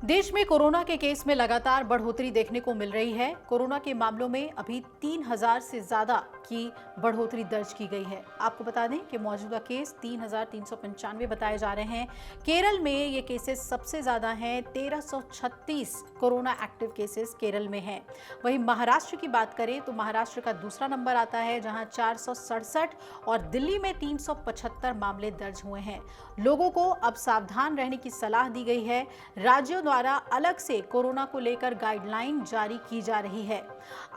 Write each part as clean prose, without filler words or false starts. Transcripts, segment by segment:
देश में कोरोना के केस में लगातार बढ़ोतरी देखने को मिल रही है। कोरोना के मामलों में अभी 3000 से ज्यादा की बढ़ोतरी दर्ज की गई है। आपको बता दें कि मौजूदा केस 3395 बताए जा रहे हैं। केरल में ये केसेस सबसे ज्यादा हैं। 1336 कोरोना एक्टिव केसेस केरल में हैं। वहीं महाराष्ट्र की बात करें तो महाराष्ट्र का दूसरा नंबर आता है, जहां 467 और दिल्ली में 375 मामले दर्ज हुए हैं। लोगों को अब सावधान रहने की सलाह दी गई है। राज्यों द्वारा अलग से कोरोना को लेकर गाइडलाइन जारी की जा रही है।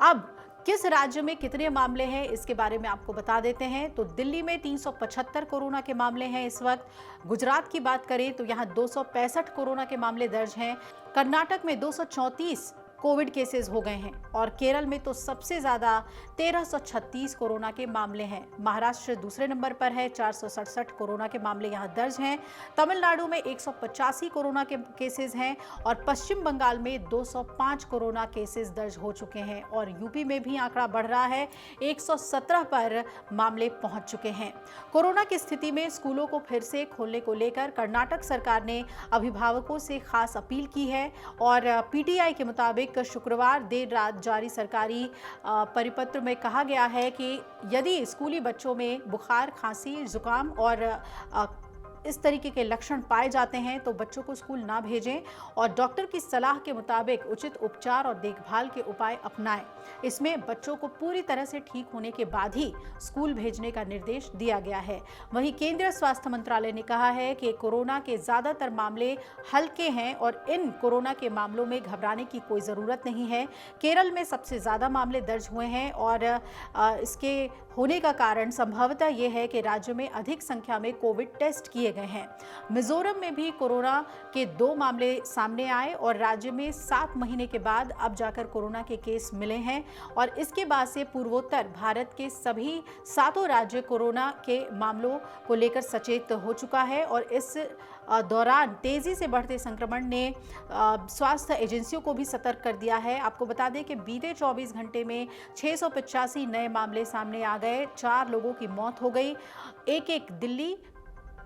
अब किस राज्य में कितने मामले हैं इसके बारे में आपको बता देते हैं। तो दिल्ली में 375 कोरोना के मामले हैं इस वक्त। गुजरात की बात करें तो यहां 265 कोरोना के मामले दर्ज हैं। कर्नाटक में 234 कोविड केसेस हो गए हैं और केरल में तो सबसे ज्यादा 1336 कोरोना के मामले हैं। महाराष्ट्र दूसरे नंबर पर है, 467 कोरोना के मामले यहां दर्ज हैं। तमिलनाडु में 185 कोरोना के केसेस हैं और पश्चिम बंगाल में 205 कोरोना केसेस दर्ज हो चुके हैं और यूपी में भी आंकड़ा बढ़ रहा है, 117 पर मामले पहुंच चुके हैं। कोरोना की स्थिति में स्कूलों को फिर से खोलने को लेकर कर्नाटक सरकार ने अभिभावकों से खास अपील की है और पीटीआई के मुताबिक शुक्रवार देर रात जारी सरकारी परिपत्र में कहा गया है कि यदि स्कूली बच्चों में बुखार, खांसी, जुकाम और इस तरीके के लक्षण पाए जाते हैं तो बच्चों को स्कूल ना भेजें और डॉक्टर की सलाह के मुताबिक उचित उपचार और देखभाल के उपाय अपनाएं। इसमें बच्चों को पूरी तरह से ठीक होने के बाद ही स्कूल भेजने का निर्देश दिया गया है। वहीं केंद्रीय स्वास्थ्य मंत्रालय ने कहा है कि कोरोना के ज्यादातर मामले हल्के हैं और इन कोरोना के मामलों में घबराने की कोई ज़रूरत नहीं है। केरल में सबसे ज़्यादा मामले दर्ज हुए हैं और इसके होने का कारण संभवतः ये है कि राज्य में अधिक संख्या में कोविड टेस्ट किए गए हैं। मिजोरम में भी कोरोना के 2 मामले सामने आए और राज्य में 7 महीने के बाद अब जाकर कोरोना के केस मिले हैं और इसके बाद से पूर्वोत्तर भारत के सभी 7 राज्य कोरोना के मामलों को लेकर सचेत हो चुका है और इस दौरान तेजी से बढ़ते संक्रमण ने स्वास्थ्य एजेंसियों को भी सतर्क कर दिया है। आपको बता दें कि बीते 24 घंटे में 685 नए मामले सामने आ गए, 4 लोगों की मौत हो गई। एक दिल्ली,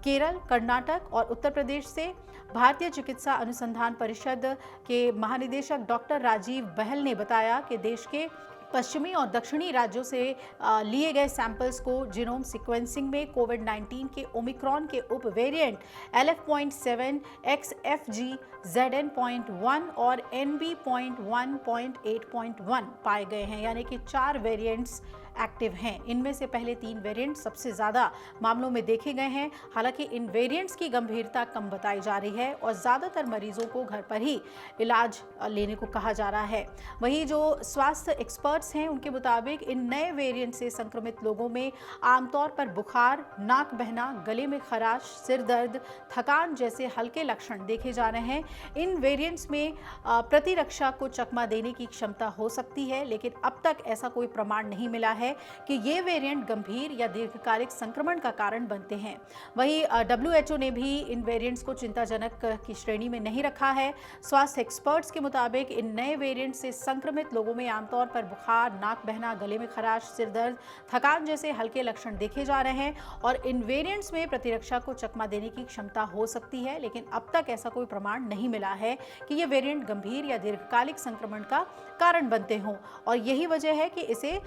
केरल, कर्नाटक और उत्तर प्रदेश से। भारतीय चिकित्सा अनुसंधान परिषद के महानिदेशक डॉक्टर राजीव बहल ने बताया कि देश के पश्चिमी और दक्षिणी राज्यों से लिए गए सैंपल्स को जीनोम सीक्वेंसिंग में कोविड-19 के ओमिक्रॉन के उप वेरिएंट LF.7, XFG, ZN.1 और NB.1.8.1 पाए गए हैं, यानी कि 4 वेरिएंट्स एक्टिव हैं। इनमें से पहले 3 वेरिएंट सबसे ज़्यादा मामलों में देखे गए हैं। हालांकि इन वेरिएंट्स की गंभीरता कम बताई जा रही है और ज़्यादातर मरीजों को घर पर ही इलाज लेने को कहा जा रहा है। वहीं जो स्वास्थ्य एक्सपर्ट्स हैं उनके मुताबिक इन नए वेरिएंट से संक्रमित लोगों में आमतौर पर बुखार, नाक बहना, गले में खराश, सिर दर्द, थकान जैसे हल्के लक्षण देखे जा रहे हैं। इन वेरिएंट्स में प्रतिरक्षा को चकमा देने की क्षमता हो सकती है, लेकिन अब तक ऐसा कोई प्रमाण नहीं मिला है कि ये वेरिएंट गंभीर या दीर्घकालिक संक्रमण का कारण बनते हैं। वहीं WHO ने भी इन वेरिएंट्स को चिंताजनक की श्रेणी में नहीं रखा है। स्वास्थ्य एक्सपर्ट्स के मुताबिक इन नए वेरिएंट से संक्रमित लोगों में आमतौर पर बुखार, नाक बहना, गले में खराश, सिर दर्द, थकान जैसे हल्के लक्षण देखे जा रहे हैं और इन वेरिएंट्स में प्रतिरक्षा को चकमा देने की क्षमता हो सकती है, लेकिन अब तक ऐसा कोई प्रमाण नहीं मिला है कि ये वेरिएंट गंभीर या दीर्घकालिक संक्रमण का कारण बनते हों और यही वजह है कि इसे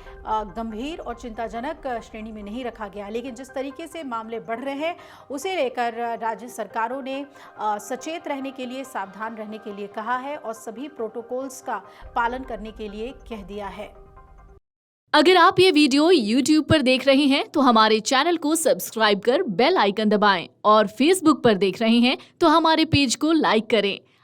गंभीर और चिंताजनक श्रेणी में नहीं रखा गया। लेकिन जिस तरीके से मामले बढ़ रहे हैं उसे लेकर राज्य सरकारों ने सचेत रहने के लिए, सावधान रहने के लिए कहा है और सभी प्रोटोकॉल्स का पालन करने के लिए कह दिया है। अगर आप ये वीडियो YouTube पर देख रहे हैं तो हमारे चैनल को सब्सक्राइब कर बेल आइकन दबाएं और Facebook पर देख रहे हैं तो हमारे पेज को लाइक करें।